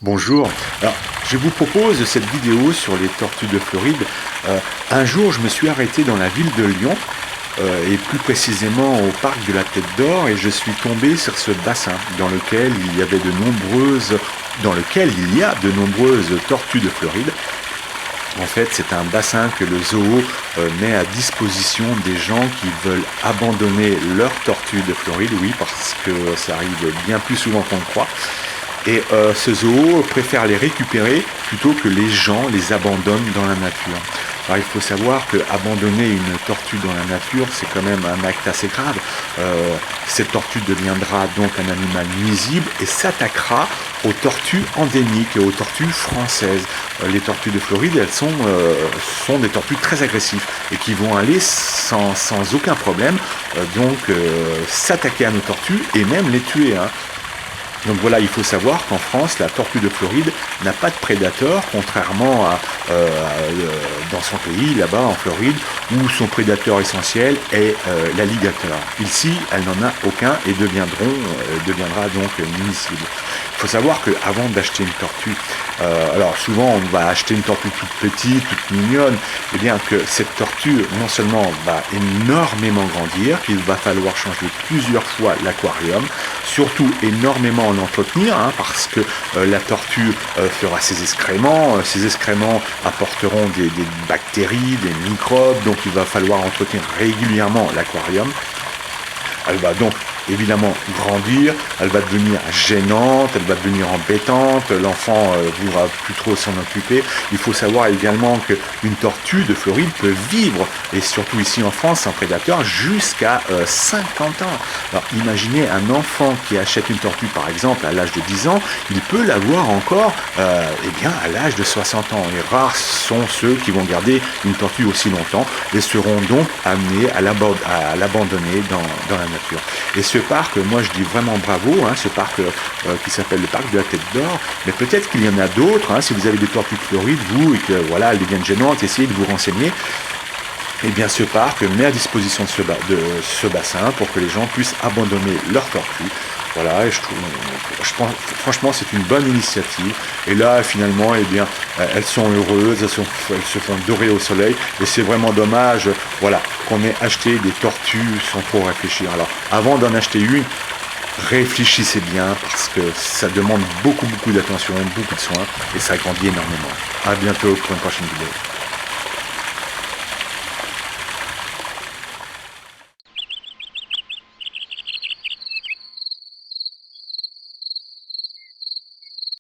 Bonjour. Alors, je vous propose cette vidéo sur les tortues de Floride. Un jour, je me suis arrêté dans la ville de Lyon, et plus précisément au parc de la Tête d'Or, et je suis tombé sur ce bassin dans lequel il y a de nombreuses tortues de Floride. En fait, c'est un bassin que le zoo met à disposition des gens qui veulent abandonner leurs tortues de Floride, oui, parce que ça arrive bien plus souvent qu'on le croit. Et ce zoo préfère les récupérer plutôt que les gens les abandonnent dans la nature. Alors il faut savoir que abandonner une tortue dans la nature, c'est quand même un acte assez grave. Cette tortue deviendra donc un animal nuisible et s'attaquera aux tortues endémiques et aux tortues françaises. Les tortues de Floride, elles sont des tortues très agressives et qui vont aller sans aucun problème s'attaquer à nos tortues et même les tuer, hein. Donc voilà, il faut savoir qu'en France, la tortue de Floride n'a pas de prédateur, contrairement à dans son pays, là-bas en Floride, où son prédateur essentiel est l'alligator. Ici, elle n'en a aucun et deviendra donc nuisible. Il faut savoir qu'avant d'acheter une tortue, alors souvent on va acheter une tortue toute petite, toute mignonne, et bien que cette tortue non seulement va énormément grandir, qu'il va falloir changer plusieurs fois l'aquarium, surtout énormément l'entretenir, hein, parce que la tortue fera ses excréments apporteront des bactéries, des microbes, donc il va falloir entretenir régulièrement l'aquarium. Elle va donc évidemment grandir, elle va devenir gênante, elle va devenir embêtante, l'enfant ne voudra plus trop s'en occuper. Il faut savoir également qu'une tortue de Floride peut vivre, et surtout ici en France, sans prédateur, jusqu'à 50 ans. Alors imaginez un enfant qui achète une tortue par exemple à l'âge de 10 ans, il peut l'avoir encore à l'âge de 60 ans. Et rares sont ceux qui vont garder une tortue aussi longtemps et seront donc amenés à l'abandonner dans la nature. Et ce parc, moi je dis vraiment bravo, hein, ce parc qui s'appelle le parc de la Tête d'Or, mais peut-être qu'il y en a d'autres, hein, si vous avez des tortues de Floride, vous, et que voilà, elles deviennent gênantes, essayez de vous renseigner. Eh bien ce parc met à disposition de ce bassin pour que les gens puissent abandonner leurs tortues. Voilà, et je pense, franchement, c'est une bonne initiative. Et là, finalement, eh bien, elles sont heureuses, elles se font dorer au soleil. Et c'est vraiment dommage, voilà, qu'on ait acheté des tortues sans trop réfléchir. Alors, avant d'en acheter une, réfléchissez bien parce que ça demande beaucoup d'attention, beaucoup de soins et ça grandit énormément. À bientôt pour une prochaine vidéo.